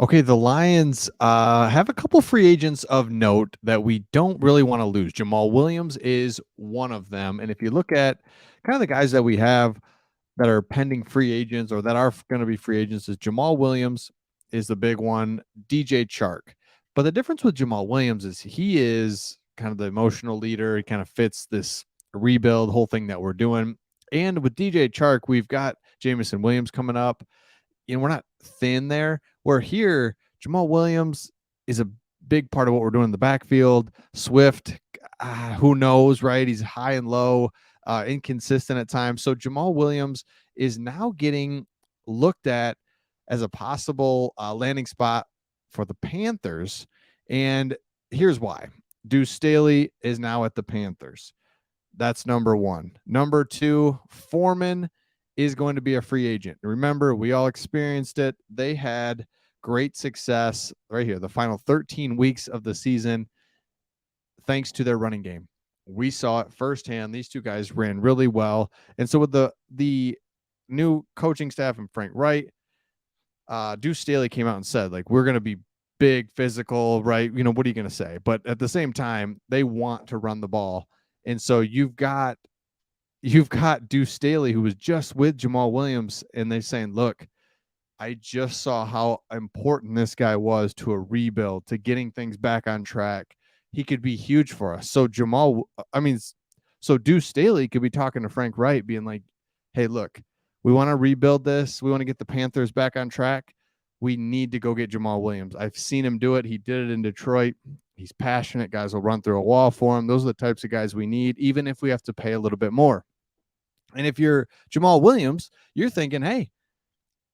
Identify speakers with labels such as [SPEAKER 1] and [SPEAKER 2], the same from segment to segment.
[SPEAKER 1] Okay, the Lions have a couple free agents of note that we don't really want to lose. Jamaal Williams is one of them. And if you look at kind of the guys that we have that are pending free agents or that are going to be free agents, is Jamaal Williams is the big one, DJ Chark. But the difference with Jamaal Williams is he is kind of the emotional leader. He kind of fits this rebuild whole thing that we're doing. And with DJ Chark, we've got Jamison Williams coming up. We're not thin there. We're here. Jamaal Williams is a big part of what we're doing in the backfield. Swift, who knows, right? He's high and low, inconsistent at times. So Jamaal Williams is now getting looked at as a possible landing spot for the Panthers. And here's why. Deuce Staley is now at the Panthers. That's number one. Number two, Foreman is going to be a free agent. Remember, we all experienced it. They had great success right here, the final 13 weeks of the season, thanks to their running game. We saw it firsthand. These two guys ran really well. And so with the new coaching staff and Frank Wright, Deuce Staley came out and said, like, we're going to be big, physical, right? What are you going to say? But at the same time, they want to run the ball. And so you've got Deuce Staley, who was just with Jamaal Williams, and they're saying, look, I just saw how important this guy was to a rebuild, to getting things back on track. He could be huge for us. So Deuce Staley could be talking to Frank Wright, being like, hey, look, we want to rebuild this. We want to get the Panthers back on track. We need to go get Jamaal Williams. I've seen him do it. He did it in Detroit. He's passionate. Guys will run through a wall for him. Those are the types of guys we need, even if we have to pay a little bit more. And if you're Jamaal Williams, you're thinking, hey,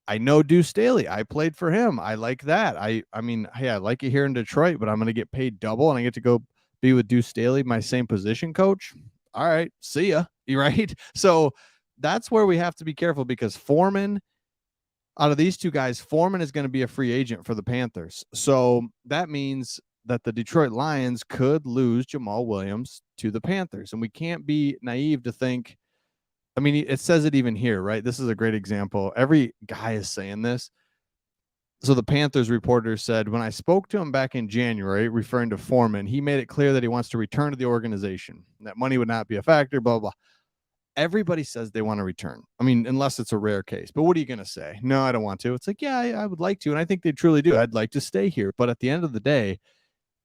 [SPEAKER 1] I know Deuce Staley. I played for him. I like that. I mean, hey, I like it here in Detroit, but I'm going to get paid double and I get to go be with Deuce Staley, my same position coach. All right, see ya. You right? So that's where we have to be careful, because Foreman, out of these two guys, Foreman is going to be a free agent for the Panthers. So that means that the Detroit Lions could lose Jamaal Williams to the Panthers. And we can't be naive to think, I mean, it says it even here, right? This is a great example. Every guy is saying this. So the Panthers reporter said, when I spoke to him back in January, referring to Foreman, he made it clear that he wants to return to the organization, that money would not be a factor, blah, blah. Everybody says they want to return. I mean, unless it's a rare case. But what are you going to say? No, I don't want to. It's like, yeah, I would like to. And I think they truly do. I'd like to stay here. But at the end of the day,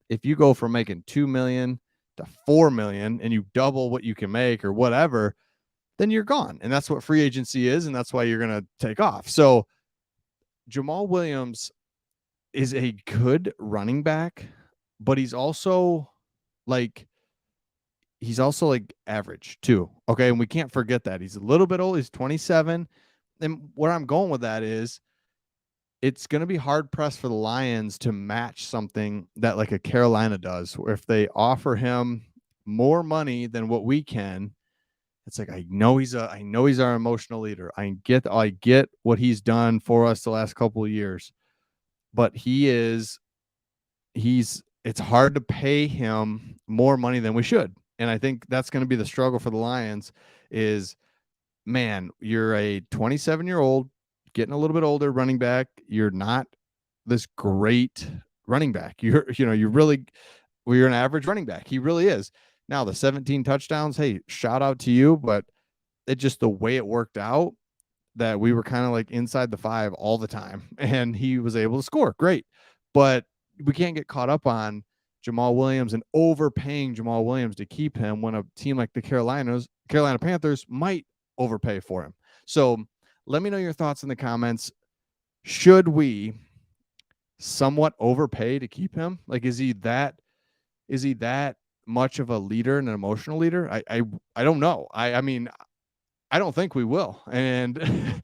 [SPEAKER 1] if you go from making $2 million to $4 million and you double what you can make or whatever, then you're gone. And that's what free agency is. And that's why you're going to take off. So Jamaal Williams is a good running back, but he's also like average too. Okay. And we can't forget that. He's a little bit old. He's 27. And where I'm going with that is it's going to be hard pressed for the Lions to match something that like a Carolina does, where if they offer him more money than what we can, it's like, I know he's our emotional leader. I get what he's done for us the last couple of years, but it's hard to pay him more money than we should. And I think that's going to be the struggle for the Lions is, man, you're a 27-year-old, getting a little bit older running back. You're not this great running back. You're an average running back. He really is. Now the 17 touchdowns, hey, shout out to you, but it just the way it worked out that we were kind of like inside the 5 all the time and he was able to score. Great. But we can't get caught up on Jamaal Williams and overpaying Jamaal Williams to keep him when a team like the Carolina Panthers might overpay for him. So let me know your thoughts in the comments. Should we somewhat overpay to keep him? Like, is he that much of a leader and an emotional leader? I don't know. I mean, I don't think we will. And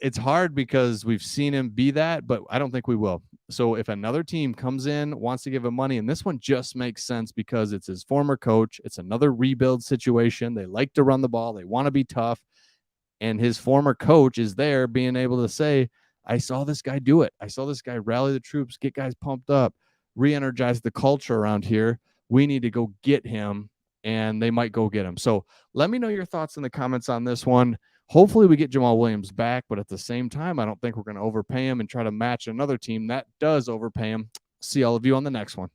[SPEAKER 1] it's hard because we've seen him be that, but I don't think we will. So if another team comes in, wants to give him money, and this one just makes sense because it's his former coach, it's another rebuild situation. They like to run the ball. They want to be tough. And his former coach is there being able to say, I saw this guy do it. I saw this guy rally the troops, get guys pumped up, re-energize the culture around here. We need to go get him, and they might go get him. So let me know your thoughts in the comments on this one. Hopefully, we get Jamaal Williams back, but at the same time, I don't think we're going to overpay him and try to match another team that does overpay him. See all of you on the next one.